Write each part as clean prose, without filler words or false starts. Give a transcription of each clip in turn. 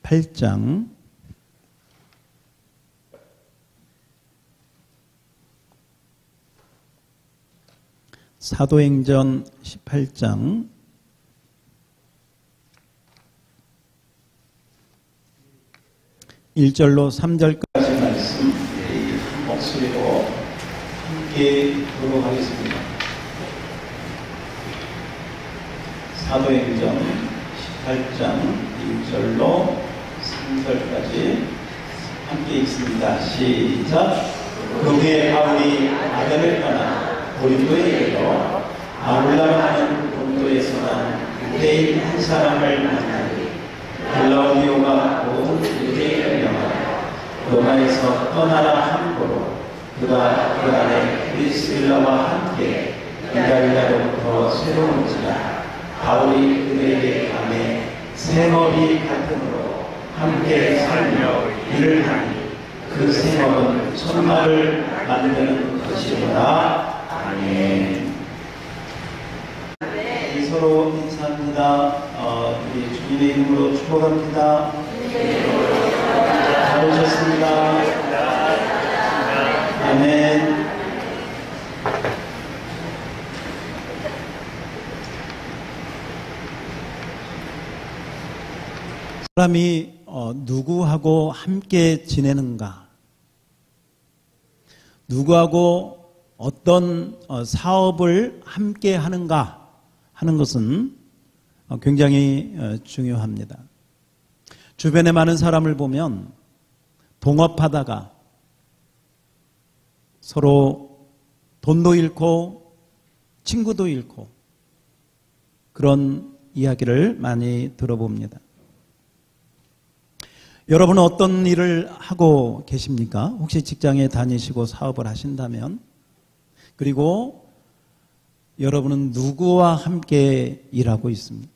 18장 사도행전 18장 1절로 3절까지 말씀 한 목소리로 함께 교독하겠습니다. 사도행전 18장 1절로 3절까지 함께 읽습니다. 시작. 그 후에 바울이 아덴을 떠나 고린도에 이르러 아울라라 하는 본도에서 난 유대인 한 사람을 만나니 글라우디오가 모든 유대인을 명하여 로마에서 떠나라 함고로 그가 그 안에 브리스길라와 함께 이달리아로부터 새로 온지라 바울이 그들에게 감해 생업이 같으므로 함께 살며 일을 하니 그 생업은 천막을 만드는 것이구나. 아멘. 서로 인사합니다. 우리 주님의 이름으로 축복합니다. 잘 오셨습니다. 아멘. 사람이 누구하고 함께 지내는가, 누구하고 어떤 사업을 함께 하는가 하는 것은 굉장히 중요합니다. 주변에 많은 사람을 보면 동업하다가 서로 돈도 잃고 친구도 잃고 그런 이야기를 많이 들어봅니다. 여러분은 어떤 일을 하고 계십니까? 혹시 직장에 다니시고 사업을 하신다면, 그리고 여러분은 누구와 함께 일하고 있습니까?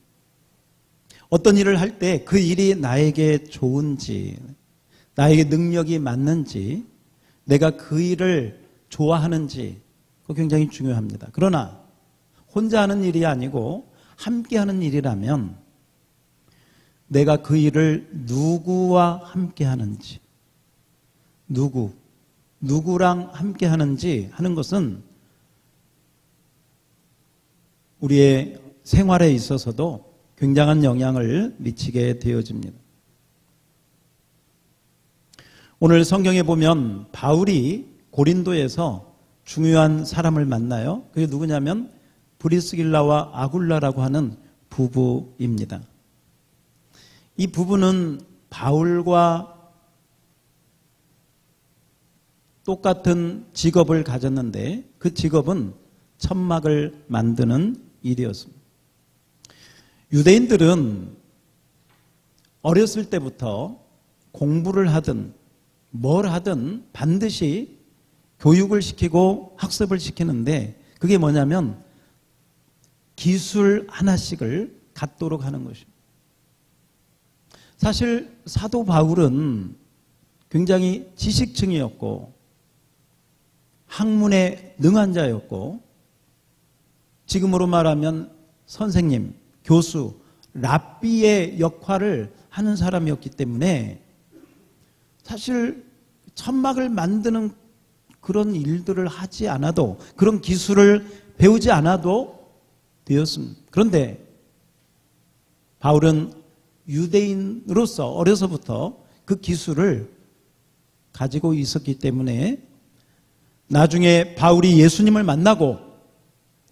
어떤 일을 할 때 그 일이 나에게 좋은지, 나에게 능력이 맞는지, 내가 그 일을 좋아하는지, 그거 굉장히 중요합니다. 그러나 혼자 하는 일이 아니고 함께 하는 일이라면 내가 그 일을 누구와 함께 하는지, 누구랑 함께 하는지 하는 것은 우리의 생활에 있어서도 굉장한 영향을 미치게 되어집니다. 오늘 성경에 보면 바울이 고린도에서 중요한 사람을 만나요. 그게 누구냐면 브리스길라와 아굴라라고 하는 부부입니다. 이 부부는 바울과 똑같은 직업을 가졌는데 그 직업은 천막을 만드는 일이었습니다. 유대인들은 어렸을 때부터 공부를 하든 뭘 하든 반드시 교육을 시키고 학습을 시키는데 그게 뭐냐면 기술 하나씩을 갖도록 하는 것입니다. 사실 사도 바울은 굉장히 지식층이었고 학문에 능한 자였고 지금으로 말하면 선생님, 교수, 랍비의 역할을 하는 사람이었기 때문에 사실 천막을 만드는 그런 일들을 하지 않아도, 그런 기술을 배우지 않아도 되었습니다. 그런데 바울은 유대인으로서 어려서부터 그 기술을 가지고 있었기 때문에 나중에 바울이 예수님을 만나고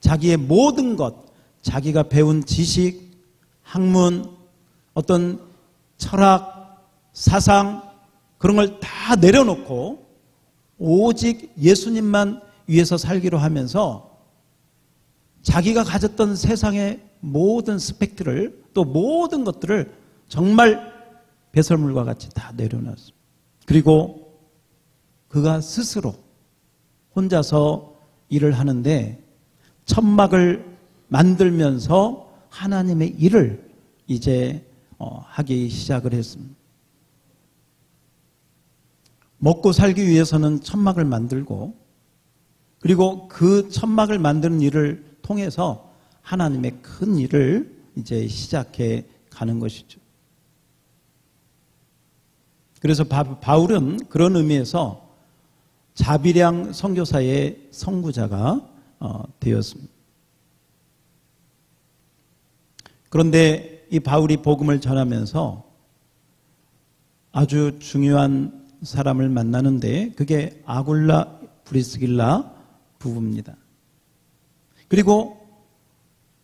자기의 모든 것, 자기가 배운 지식, 학문, 어떤 철학, 사상 그런 걸 다 내려놓고 오직 예수님만 위해서 살기로 하면서 자기가 가졌던 세상의 모든 스펙트를, 또 모든 것들을 정말 배설물과 같이 다 내려놨습니다. 그리고 그가 스스로 혼자서 일을 하는데 천막을 만들면서 하나님의 일을 이제 하기 시작을 했습니다. 먹고 살기 위해서는 천막을 만들고, 그리고 그 천막을 만드는 일을 통해서 하나님의 큰 일을 이제 시작해 가는 것이죠. 그래서 바울은 그런 의미에서 자비량 선교사의 선구자가 되었습니다. 그런데 이 바울이 복음을 전하면서 아주 중요한 사람을 만나는데 그게 아굴라 브리스길라 부부입니다. 그리고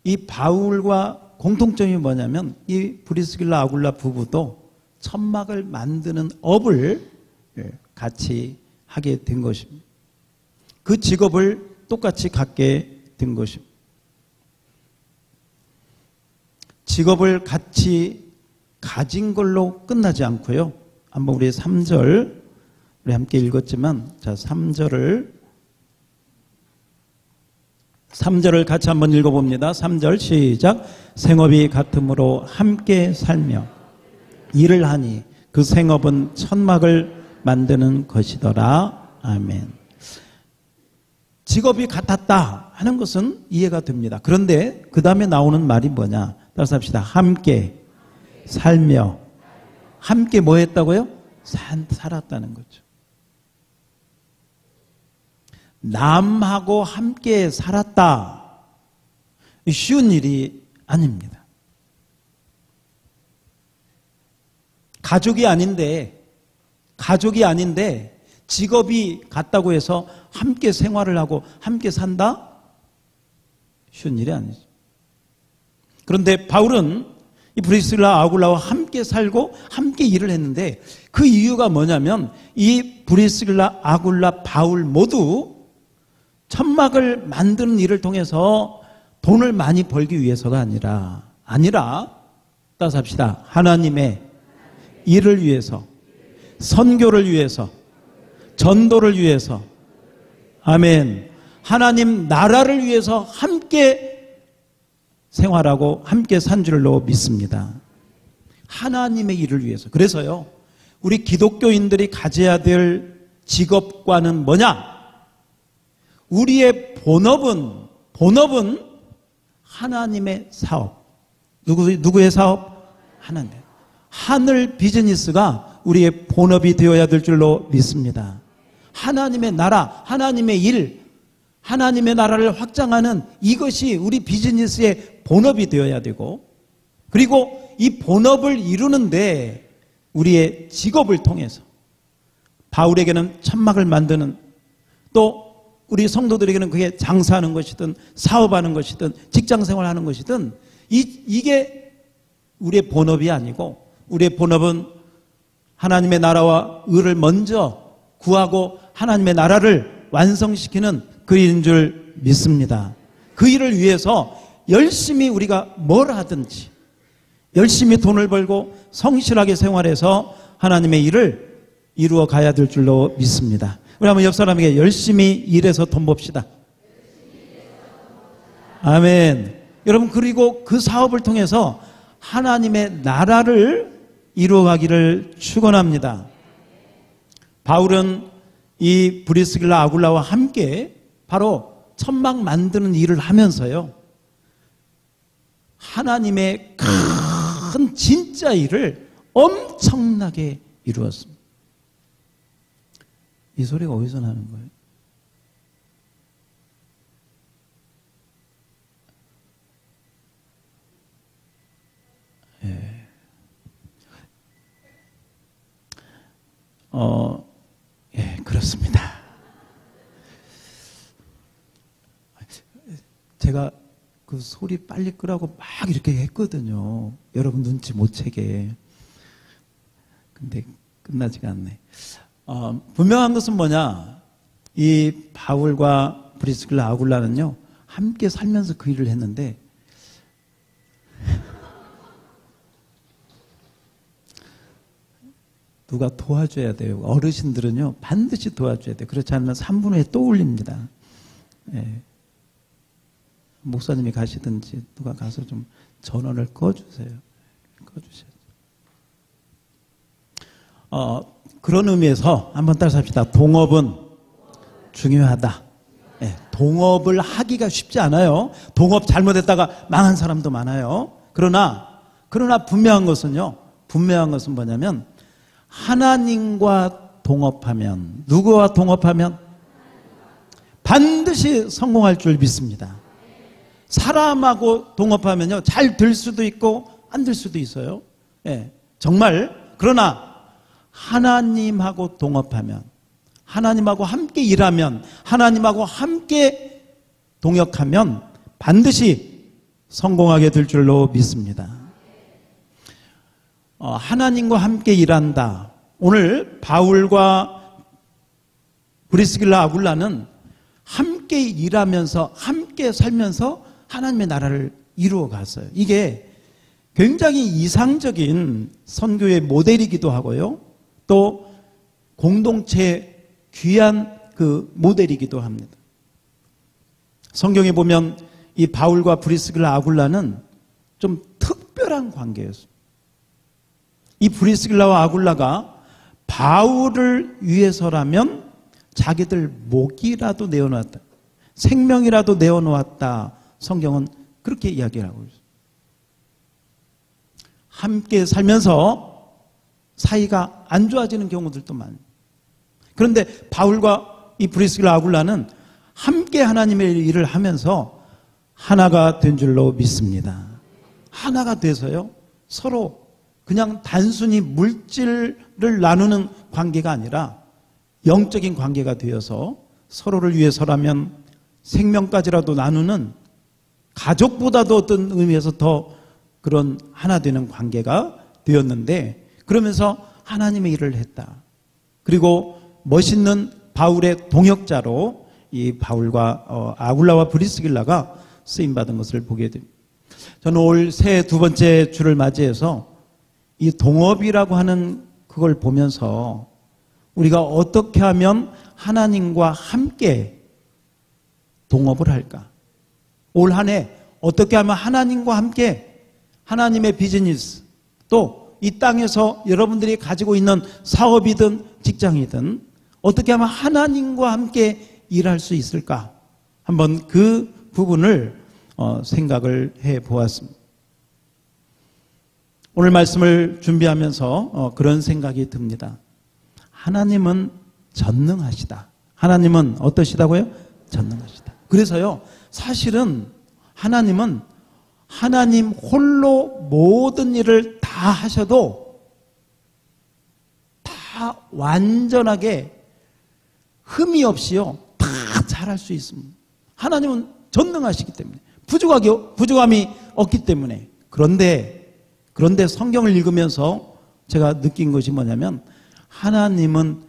이 바울과 공통점이 뭐냐면 이 브리스길라 아굴라 부부도 천막을 만드는 업을 같이 하게 된 것입니다. 그 직업을 똑같이 갖게 된 것입니다. 직업을 같이 가진 걸로 끝나지 않고요. 한번 우리 3절 우리 함께 읽었지만 자 3절을 같이 한번 읽어봅니다. 3절 시작. 생업이 같으므로 함께 살며 일을 하니 그 생업은 천막을 만드는 것이더라. 아멘. 직업이 같았다 하는 것은 이해가 됩니다. 그런데 그 다음에 나오는 말이 뭐냐? 따라서 합시다. 함께 살며 함께 뭐 했다고요? 살았다는 거죠. 남하고 함께 살았다. 쉬운 일이 아닙니다. 가족이 아닌데 직업이 같다고 해서 함께 생활을 하고 함께 산다? 쉬운 일이 아니죠. 그런데 바울은 이 브리스길라 아굴라와 함께 살고 함께 일을 했는데 그 이유가 뭐냐면 이 브리스길라 아굴라 바울 모두 천막을 만드는 일을 통해서 돈을 많이 벌기 위해서가 아니라 따라서 합시다. 하나님의 일을 위해서, 선교를 위해서, 전도를 위해서, 아멘. 하나님 나라를 위해서 함께 생활하고 함께 산 줄로 믿습니다. 하나님의 일을 위해서. 그래서요, 우리 기독교인들이 가져야 될 직업과는 뭐냐? 우리의 본업은 하나님의 사업. 누구의 사업? 하나님의. 하늘 비즈니스가 우리의 본업이 되어야 될 줄로 믿습니다. 하나님의 나라, 하나님의 일, 하나님의 나라를 확장하는 이것이 우리 비즈니스의 본업이 되어야 되고, 그리고 이 본업을 이루는데 우리의 직업을 통해서 바울에게는 천막을 만드는, 또 우리 성도들에게는 그게 장사하는 것이든 사업하는 것이든 직장생활하는 것이든 이게 우리의 본업이 아니고, 우리의 본업은 하나님의 나라와 의를 먼저 구하고 하나님의 나라를 완성시키는 그 일인 줄 믿습니다. 그 일을 위해서 열심히 우리가 뭘 하든지 열심히 돈을 벌고 성실하게 생활해서 하나님의 일을 이루어 가야 될 줄로 믿습니다. 우리 한번 옆 사람에게 열심히 일해서 돈 봅시다. 아멘. 여러분, 그리고 그 사업을 통해서 하나님의 나라를 이루어가기를 축원합니다. 바울은 이 브리스길라 아굴라와 함께 바로 천막 만드는 일을 하면서요, 하나님의 큰 진짜 일을 엄청나게 이루었습니다. 이 소리가 어디서 나는 거예요? 그렇습니다. 제가 그 소리 빨리 끄라고 막 이렇게 했거든요. 여러분 눈치 못 채게. 근데 끝나지가 않네. 분명한 것은 뭐냐? 이 바울과 브리스길라 아굴라는요, 함께 살면서 그 일을 했는데, 누가 도와줘야 돼요. 어르신들은요, 반드시 도와줘야 돼요. 그렇지 않으면 3분 후에 또 울립니다. 예. 목사님이 가시든지 누가 가서 좀 전원을 꺼주세요. 꺼주셔야죠. 그런 의미에서 한번 따라서 합시다. 동업은 중요하다. 예. 동업을 하기가 쉽지 않아요. 동업 잘못했다가 망한 사람도 많아요. 그러나 그러나 분명한 것은 뭐냐면 하나님과 동업하면, 누구와 동업하면 반드시 성공할 줄 믿습니다. 사람하고 동업하면요, 잘 될 수도 있고 안 될 수도 있어요. 예, 정말. 그러나 하나님하고 동업하면, 하나님하고 함께 일하면, 하나님하고 함께 동역하면 반드시 성공하게 될 줄로 믿습니다. 하나님과 함께 일한다. 오늘 바울과 브리스길라 아굴라는 함께 일하면서, 함께 살면서 하나님의 나라를 이루어 갔어요. 이게 굉장히 이상적인 선교의 모델이기도 하고요, 또 공동체 귀한 그 모델이기도 합니다. 성경에 보면 이 바울과 브리스길라 아굴라는 좀 특별한 관계였어요. 이 브리스길라와 아굴라가 바울을 위해서라면 자기들 목이라도 내어놓았다, 생명이라도 내어놓았다. 성경은 그렇게 이야기를 하고 있어요. 함께 살면서 사이가 안 좋아지는 경우들도 많아요. 그런데 바울과 이 브리스길라 아굴라는 함께 하나님의 일을 하면서 하나가 된 줄로 믿습니다. 하나가 돼서요, 서로 그냥 단순히 물질을 나누는 관계가 아니라 영적인 관계가 되어서 서로를 위해서라면 생명까지라도 나누는, 가족보다도 어떤 의미에서 더 그런 하나 되는 관계가 되었는데, 그러면서 하나님의 일을 했다. 그리고 멋있는 바울의 동역자로 이 바울과 아굴라와 브리스길라가 쓰임받은 것을 보게 됩니다. 저는 올 새해 두 번째 주를 맞이해서 이 동업이라고 하는 그걸 보면서 우리가 어떻게 하면 하나님과 함께 동업을 할까? 올 한 해 어떻게 하면 하나님과 함께 하나님의 비즈니스, 또 이 땅에서 여러분들이 가지고 있는 사업이든 직장이든 어떻게 하면 하나님과 함께 일할 수 있을까? 한번 그 부분을 생각을 해 보았습니다. 오늘 말씀을 준비하면서 그런 생각이 듭니다. 하나님은 전능하시다. 하나님은 어떠시다고요? 전능하시다. 그래서요, 사실은 하나님은 하나님 홀로 모든 일을 다 하셔도 다 완전하게 흠이 없이요, 다 잘할 수 있습니다. 하나님은 전능하시기 때문에, 부족함이 없기 때문에. 그런데 성경을 읽으면서 제가 느낀 것이 뭐냐면, 하나님은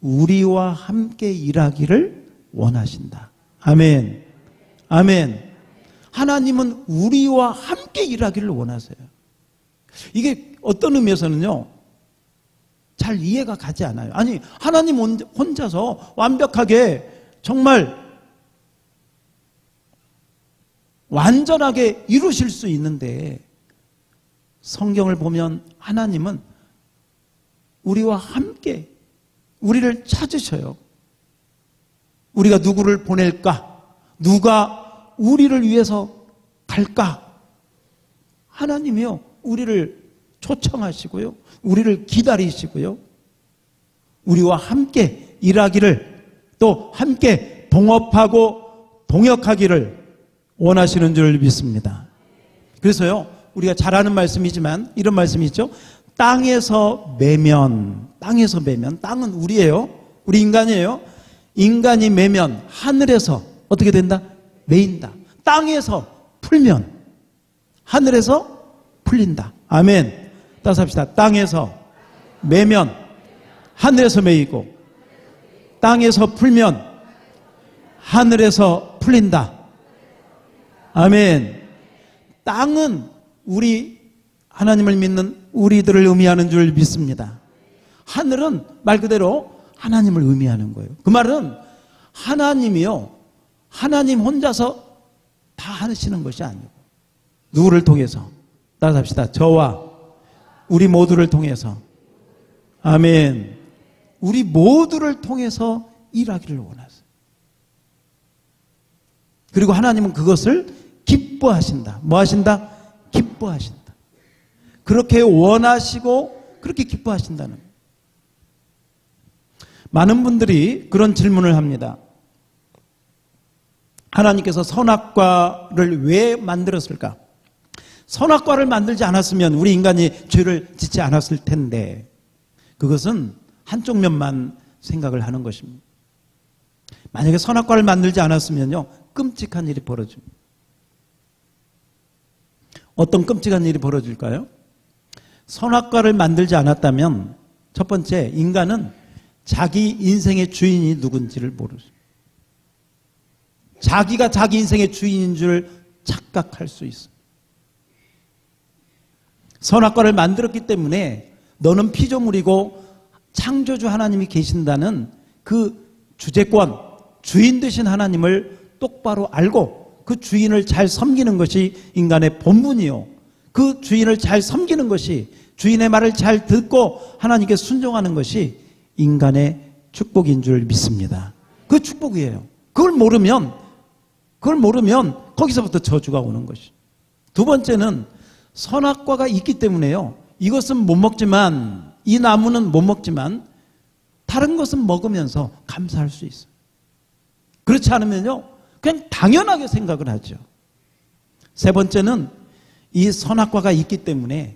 우리와 함께 일하기를 원하신다. 아멘. 아멘. 하나님은 우리와 함께 일하기를 원하세요. 이게 어떤 의미에서는요, 잘 이해가 가지 않아요. 아니, 하나님 혼자서 완벽하게 정말 완전하게 이루실 수 있는데, 성경을 보면 하나님은 우리와 함께 우리를 찾으셔요. 우리가 누구를 보낼까? 누가 우리를 위해서 갈까? 하나님이요, 우리를 초청하시고요, 우리를 기다리시고요, 우리와 함께 일하기를, 또 함께 동업하고 동역하기를 원하시는 줄 믿습니다. 그래서요, 우리가 잘 아는 말씀이지만 이런 말씀이 있죠. 땅에서 매면, 땅은 우리예요. 우리 인간이에요. 인간이 매면 하늘에서 어떻게 된다? 매인다. 땅에서 풀면 하늘에서 풀린다. 아멘. 따라서 합시다. 땅에서 매면 하늘에서 매이고, 땅에서 풀면 하늘에서 풀린다. 아멘. 땅은 우리 하나님을 믿는 우리들을 의미하는 줄 믿습니다. 하늘은 말 그대로 하나님을 의미하는 거예요. 그 말은 하나님이요, 하나님 혼자서 다 하시는 것이 아니고 누구를 통해서? 따라서 합시다. 저와 우리 모두를 통해서. 아멘. 우리 모두를 통해서 일하기를 원하세요. 그리고 하나님은 그것을 기뻐하신다. 뭐 하신다? 기뻐하신다. 그렇게 원하시고 그렇게 기뻐하신다는 거예요. 많은 분들이 그런 질문을 합니다. 하나님께서 선악과를 왜 만들었을까? 선악과를 만들지 않았으면 우리 인간이 죄를 짓지 않았을 텐데, 그것은 한쪽 면만 생각을 하는 것입니다. 만약에 선악과를 만들지 않았으면요, 끔찍한 일이 벌어집니다. 어떤 끔찍한 일이 벌어질까요? 선악과를 만들지 않았다면 첫 번째, 인간은 자기 인생의 주인이 누군지를 모르죠. 자기가 자기 인생의 주인인 줄 착각할 수 있어요. 선악과를 만들었기 때문에 너는 피조물이고 창조주 하나님이 계신다는 그 주재권, 주인 되신 하나님을 똑바로 알고 그 주인을 잘 섬기는 것이 인간의 본분이요, 그 주인을 잘 섬기는 것이, 주인의 말을 잘 듣고 하나님께 순종하는 것이 인간의 축복인 줄 믿습니다. 그 축복이에요. 그걸 모르면 거기서부터 저주가 오는 것이. 두 번째는 선악과가 있기 때문에요, 이것은 못 먹지만, 이 나무는 못 먹지만 다른 것은 먹으면서 감사할 수 있어요. 그렇지 않으면요, 그냥 당연하게 생각을 하죠. 세 번째는 이 선악과가 있기 때문에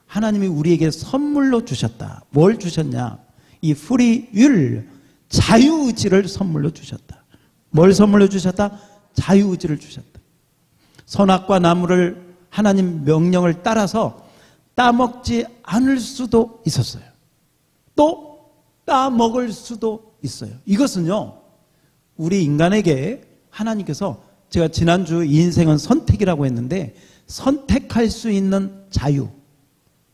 하나님이 우리에게 선물로 주셨다. 뭘 주셨냐? 이 free will, 자유의지를 선물로 주셨다. 뭘 선물로 주셨다? 자유의지를 주셨다. 선악과 나무를 하나님 명령을 따라서 따먹지 않을 수도 있었어요. 또 따먹을 수도 있어요. 이것은요, 우리 인간에게 하나님께서, 제가 지난주 이 인생은 선택이라고 했는데, 선택할 수 있는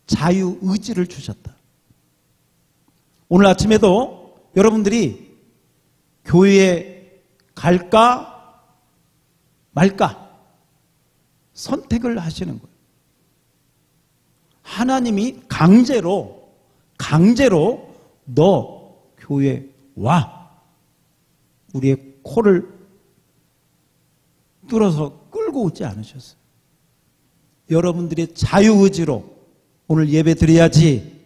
자유의지를 주셨다. 오늘 아침에도 여러분들이 교회에 갈까 말까 선택을 하시는 거예요. 하나님이 강제로 너 교회 와, 우리의 코를 뚫어서 끌고 오지 않으셨어요. 여러분들의 자유의지로 오늘 예배 드려야지,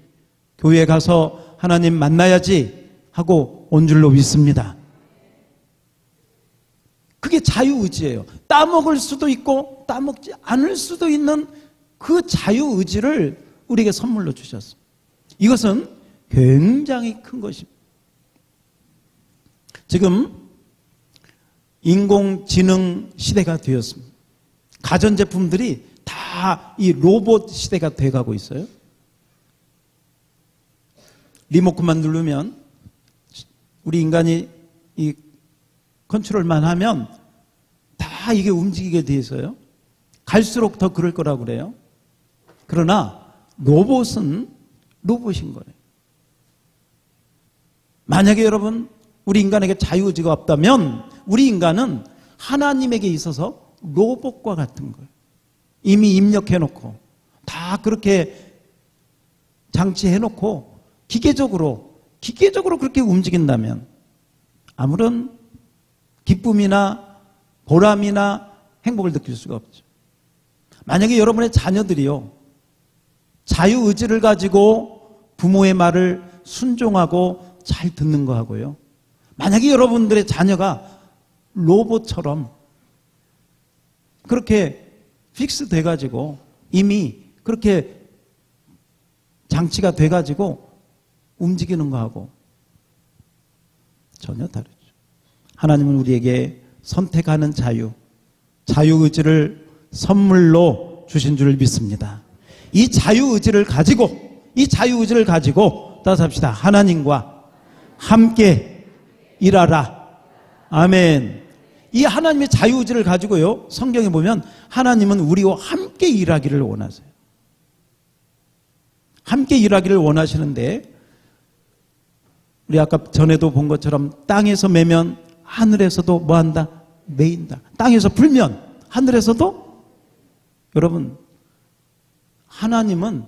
교회에 가서 하나님 만나야지 하고 온 줄로 믿습니다. 그게 자유의지예요. 따먹을 수도 있고 따먹지 않을 수도 있는 그 자유의지를 우리에게 선물로 주셨습니다. 이것은 굉장히 큰 것입니다. 지금 인공지능 시대가 되었습니다. 가전제품들이 다 이 로봇 시대가 돼가고 있어요. 리모컨만 누르면, 우리 인간이 이 컨트롤만 하면 다 이게 움직이게 돼 있어요. 갈수록 더 그럴 거라고 그래요. 그러나 로봇은 로봇인 거예요. 만약에 여러분, 우리 인간에게 자유의지가 없다면 우리 인간은 하나님에게 있어서 로봇과 같은 거예요. 이미 입력해놓고 다 그렇게 장치해놓고 기계적으로 그렇게 움직인다면 아무런 기쁨이나 보람이나 행복을 느낄 수가 없죠. 만약에 여러분의 자녀들이요, 자유의지를 가지고 부모의 말을 순종하고 잘 듣는 거하고요, 만약에 여러분들의 자녀가 로봇처럼 그렇게 픽스 돼가지고 이미 그렇게 장치가 돼가지고 움직이는 거하고 전혀 다르죠. 하나님은 우리에게 선택하는 자유의지를 선물로 주신 줄 믿습니다. 이 자유의지를 가지고 따라서 합시다. 하나님과 함께 일하라. 아멘. 이 하나님의 자유의지를 가지고요, 성경에 보면 하나님은 우리와 함께 일하기를 원하세요. 함께 일하기를 원하시는데, 우리 아까 전에도 본 것처럼 땅에서 매면 하늘에서도 뭐한다? 매인다. 땅에서 불면 하늘에서도, 여러분, 하나님은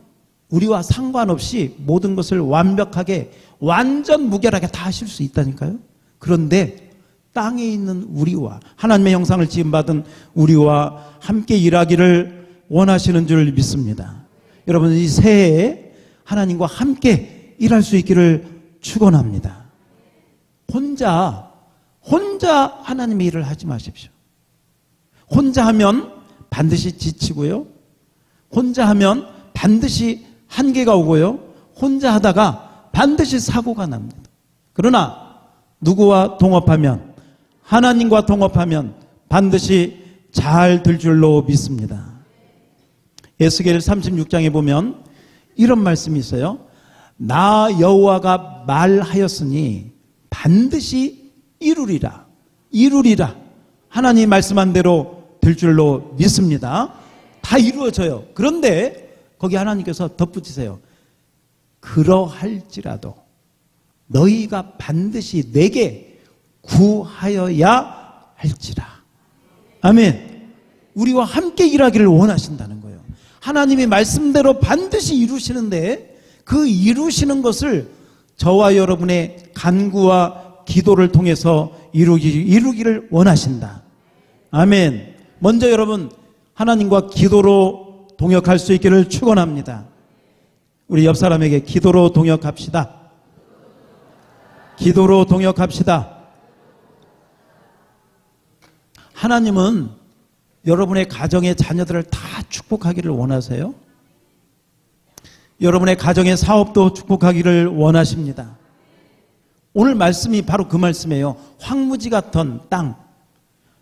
우리와 상관없이 모든 것을 완벽하게, 완전 무결하게 다 하실 수 있다니까요. 그런데 땅에 있는 우리와, 하나님의 형상을 지음받은 우리와 함께 일하기를 원하시는 줄 믿습니다. 여러분 이 새해에 하나님과 함께 일할 수 있기를 축원합니다. 혼자 하나님의 일을 하지 마십시오. 혼자 하면 반드시 지치고요. 혼자 하면 반드시 한계가 오고요. 혼자 하다가 반드시 사고가 납니다. 그러나 누구와 동업하면, 하나님과 동업하면 반드시 잘 될 줄로 믿습니다. 에스겔 36장에 보면 이런 말씀이 있어요. 나 여호와가 말하였으니 반드시 이루리라. 이루리라. 하나님이 말씀한 대로 될 줄로 믿습니다. 다 이루어져요. 그런데 거기 하나님께서 덧붙이세요. 그러할지라도 너희가 반드시 내게 구하여야 할지라. 아멘. 우리와 함께 일하기를 원하신다는 거예요. 하나님이 말씀대로 반드시 이루시는데 그 이루시는 것을 저와 여러분의 간구와 기도를 통해서 이루기를 원하신다. 아멘. 먼저 여러분 하나님과 기도로 동역할 수 있기를 축원합니다. 우리 옆 사람에게 기도로 동역합시다. 기도로 동역합시다. 하나님은 여러분의 가정의 자녀들을 다 축복하기를 원하세요. 여러분의 가정의 사업도 축복하기를 원하십니다. 오늘 말씀이 바로 그 말씀이에요. 황무지 같은 땅,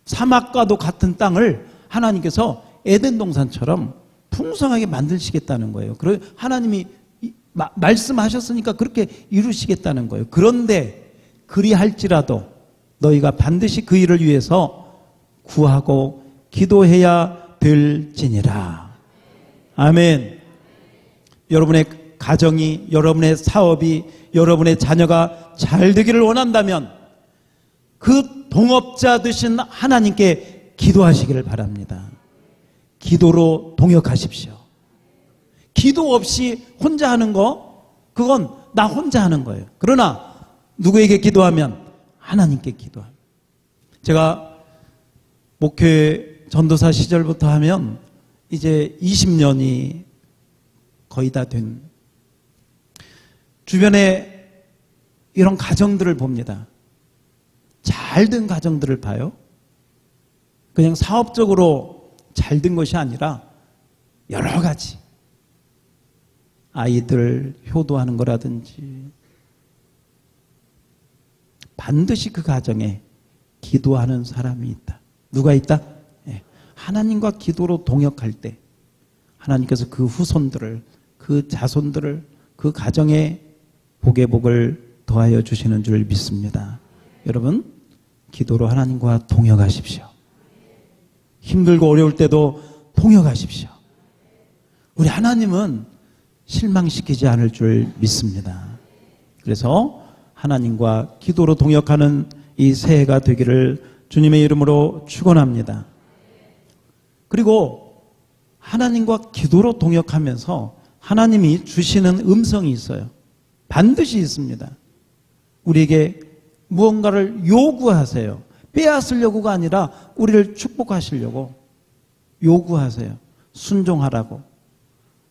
사막과도 같은 땅을 하나님께서 에덴 동산처럼 풍성하게 만드시겠다는 거예요. 그리고 하나님이 말씀하셨으니까 그렇게 이루시겠다는 거예요. 그런데 그리할지라도 너희가 반드시 그 일을 위해서 구하고 기도해야 될지니라. 아멘. 여러분의 가정이, 여러분의 사업이, 여러분의 자녀가 잘 되기를 원한다면 그 동업자 되신 하나님께 기도하시기를 바랍니다. 기도로 동역하십시오. 기도 없이 혼자 하는 거, 그건 나 혼자 하는 거예요. 그러나 누구에게 기도하면? 하나님께 기도합니다. 제가 목회 전도사 시절부터 하면 이제 20년이 거의 다 된 주변에 이런 가정들을 봅니다. 잘된 가정들을 봐요. 그냥 사업적으로 잘된 것이 아니라 여러 가지 아이들 효도하는 거라든지 반드시 그 가정에 기도하는 사람이 있다. 누가 있다? 네. 하나님과 기도로 동역할 때 하나님께서 그 후손들을, 그 자손들을, 그 가정에 복의 복을 더하여 주시는 줄 믿습니다. 여러분, 기도로 하나님과 동역하십시오. 힘들고 어려울 때도 동역하십시오. 우리 하나님은 실망시키지 않을 줄 믿습니다. 그래서 하나님과 기도로 동역하는 이 새해가 되기를 주님의 이름으로 축원합니다. 그리고 하나님과 기도로 동역하면서 하나님이 주시는 음성이 있어요. 반드시 있습니다. 우리에게 무언가를 요구하세요. 빼앗으려고가 아니라 우리를 축복하시려고 요구하세요. 순종하라고,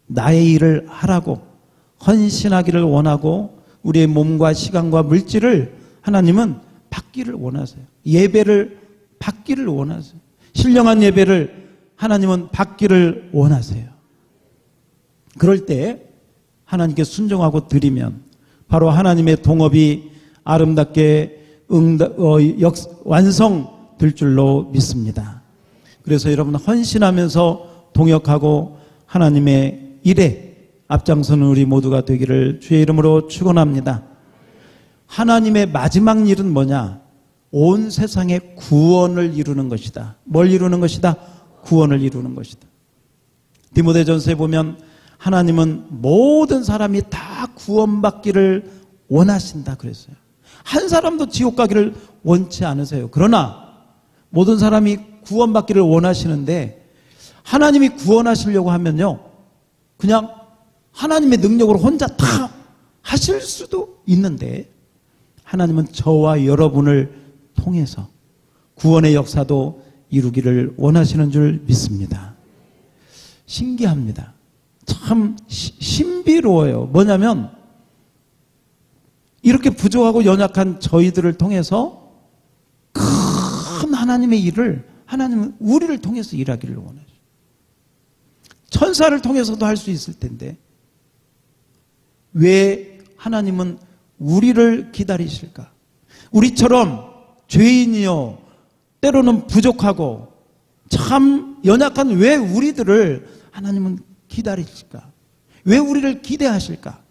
나의 일을 하라고, 헌신하기를 원하고 우리의 몸과 시간과 물질을 하나님은 받기를 원하세요. 예배를 받기를 원하세요. 신령한 예배를 하나님은 받기를 원하세요. 그럴 때 하나님께 순종하고 드리면 바로 하나님의 동업이 아름답게 완성될 줄로 믿습니다. 그래서 여러분 헌신하면서 동역하고 하나님의 일에 앞장서는 우리 모두가 되기를 주의 이름으로 축원합니다. 하나님의 마지막 일은 뭐냐? 온 세상의 구원을 이루는 것이다. 뭘 이루는 것이다? 구원을 이루는 것이다. 디모데전서에 보면 하나님은 모든 사람이 다 구원받기를 원하신다 그랬어요. 한 사람도 지옥 가기를 원치 않으세요. 그러나 모든 사람이 구원받기를 원하시는데 하나님이 구원하시려고 하면요, 그냥 하나님의 능력으로 혼자 다 하실 수도 있는데 하나님은 저와 여러분을 통해서 구원의 역사도 이루기를 원하시는 줄 믿습니다. 신기합니다. 참 신비로워요. 뭐냐면 이렇게 부족하고 연약한 저희들을 통해서 큰 하나님의 일을 하나님은 우리를 통해서 일하기를 원하죠. 천사를 통해서도 할 수 있을 텐데 왜 하나님은 우리를 기다리실까? 우리처럼 죄인이요 때로는 부족하고 참 연약한 왜 우리들을 하나님은 기다리실까? 왜 우리를 기대하실까?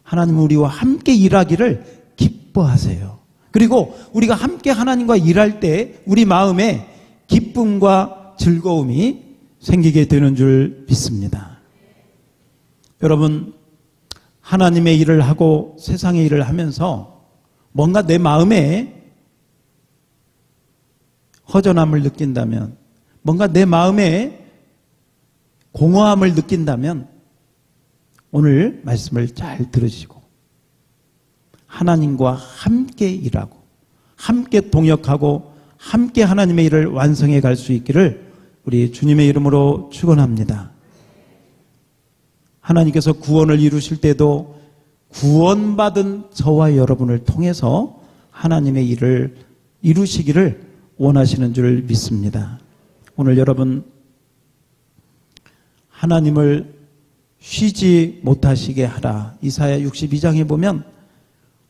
하나님은 우리와 함께 일하기를 기뻐하세요. 그리고 우리가 함께 하나님과 일할 때 우리 마음에 기쁨과 즐거움이 생기게 되는 줄 믿습니다. 여러분, 하나님의 일을 하고 세상의 일을 하면서 뭔가 내 마음에 허전함을 느낀다면, 뭔가 내 마음에 공허함을 느낀다면 오늘 말씀을 잘 들으시고 하나님과 함께 일하고 함께 동역하고 함께 하나님의 일을 완성해 갈 수 있기를 우리 주님의 이름으로 축원합니다. 하나님께서 구원을 이루실 때도 구원받은 저와 여러분을 통해서 하나님의 일을 이루시기를 원하시는 줄 믿습니다. 오늘 여러분 하나님을 쉬지 못하시게 하라. 이사야 62장에 보면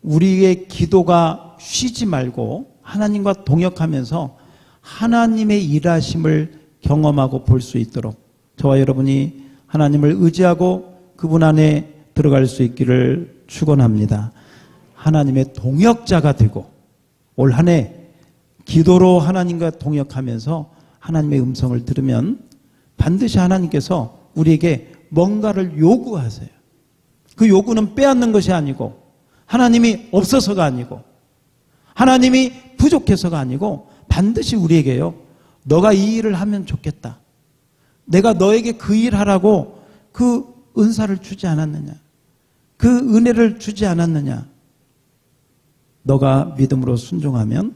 우리의 기도가 쉬지 말고 하나님과 동역하면서 하나님의 일하심을 경험하고 볼 수 있도록 저와 여러분이 하나님을 의지하고 그분 안에 들어갈 수 있기를 축원합니다. 하나님의 동역자가 되고 올 한 해 기도로 하나님과 동역하면서 하나님의 음성을 들으면 반드시 하나님께서 우리에게 뭔가를 요구하세요. 그 요구는 빼앗는 것이 아니고 하나님이 없어서가 아니고 하나님이 부족해서가 아니고 반드시 우리에게요. 너가 이 일을 하면 좋겠다. 내가 너에게 그 일 하라고 그 은사를 주지 않았느냐. 그 은혜를 주지 않았느냐. 너가 믿음으로 순종하면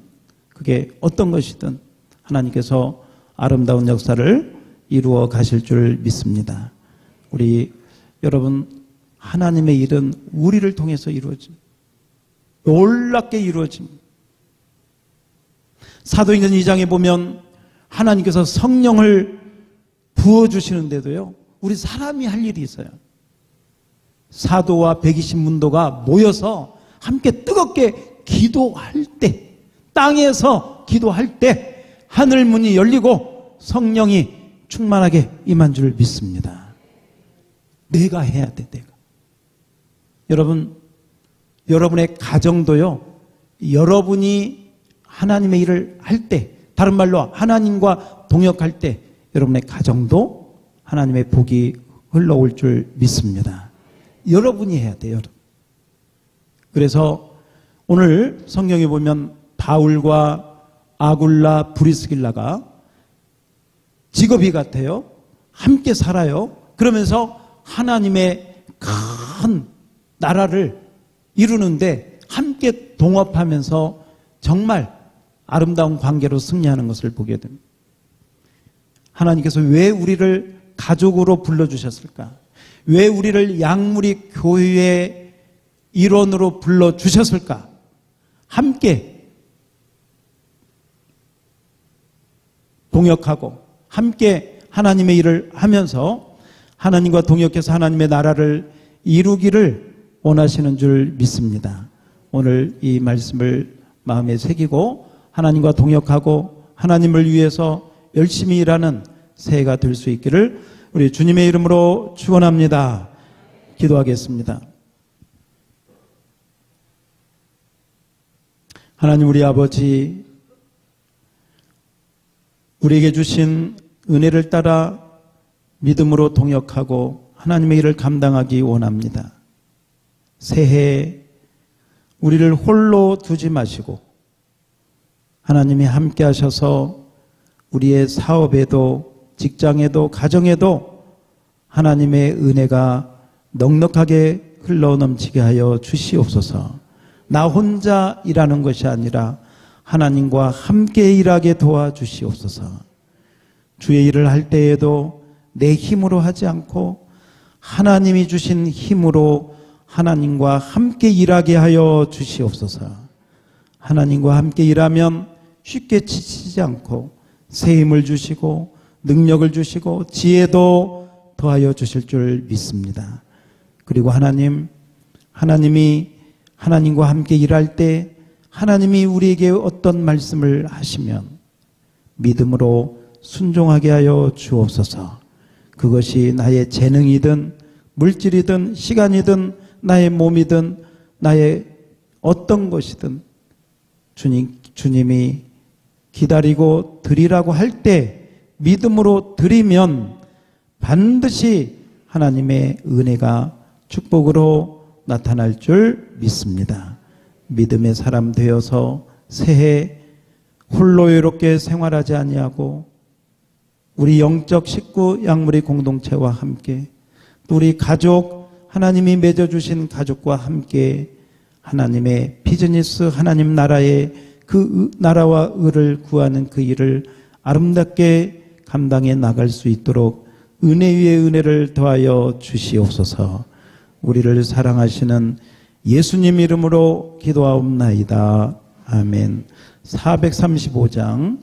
그게 어떤 것이든 하나님께서 아름다운 역사를 이루어 가실 줄 믿습니다. 우리 여러분 하나님의 일은 우리를 통해서 이루어집니다. 놀랍게 이루어집니다. 사도행전 2장에 보면 하나님께서 성령을 부어주시는데도요 우리 사람이 할 일이 있어요. 사도와 120문도가 모여서 함께 뜨겁게 기도할 때 땅에서 기도할 때 하늘 문이 열리고 성령이 충만하게 임한 줄 믿습니다. 내가 해야 돼. 내가. 여러분 여러분의 가정도요 여러분이 하나님의 일을 할 때 다른 말로 하나님과 동역할 때 여러분의 가정도 하나님의 복이 흘러올 줄 믿습니다. 여러분이 해야 돼요. 여러분. 그래서 오늘 성경에 보면 바울과 아굴라 브리스길라가 직업이 같아요. 함께 살아요. 그러면서 하나님의 큰 나라를 이루는데 함께 동업하면서 정말 아름다운 관계로 승리하는 것을 보게 됩니다. 하나님께서 왜 우리를 가족으로 불러주셨을까? 왜 우리를 양무리 교회의 일원으로 불러주셨을까? 함께 동역하고 함께 하나님의 일을 하면서 하나님과 동역해서 하나님의 나라를 이루기를 원하시는 줄 믿습니다. 오늘 이 말씀을 마음에 새기고 하나님과 동역하고 하나님을 위해서 열심히 일하는 새해가 될 수 있기를 우리 주님의 이름으로 축원합니다. 기도하겠습니다. 하나님 우리 아버지, 우리에게 주신 은혜를 따라 믿음으로 동역하고 하나님의 일을 감당하기 원합니다. 새해 우리를 홀로 두지 마시고 하나님이 함께 하셔서 우리의 사업에도 직장에도 가정에도 하나님의 은혜가 넉넉하게 흘러넘치게 하여 주시옵소서. 나 혼자 일하는 것이 아니라 하나님과 함께 일하게 도와주시옵소서. 주의 일을 할 때에도 내 힘으로 하지 않고 하나님이 주신 힘으로 하나님과 함께 일하게 하여 주시옵소서. 하나님과 함께 일하면 쉽게 지치지 않고 새 힘을 주시고 능력을 주시고 지혜도 더하여 주실 줄 믿습니다. 그리고 하나님이 하나님과 함께 일할 때 하나님이 우리에게 어떤 말씀을 하시면 믿음으로 순종하게 하여 주옵소서. 그것이 나의 재능이든 물질이든 시간이든 나의 몸이든 나의 어떤 것이든 주님이 기다리고 드리라고 할 때 믿음으로 드리면 반드시 하나님의 은혜가 축복으로 나타날 줄 믿습니다. 믿음의 사람 되어서 새해 홀로 외롭게 생활하지 아니하고 우리 영적 식구 양무리 공동체와 함께 또 우리 가족 하나님이 맺어주신 가족과 함께 하나님의 비즈니스 하나님 나라의 그 나라와 의를 구하는 그 일을 아름답게 감당해 나갈 수 있도록 은혜 위에 은혜를 더하여 주시옵소서. 우리를 사랑하시는 예수님 이름으로 기도하옵나이다. 아멘. 435장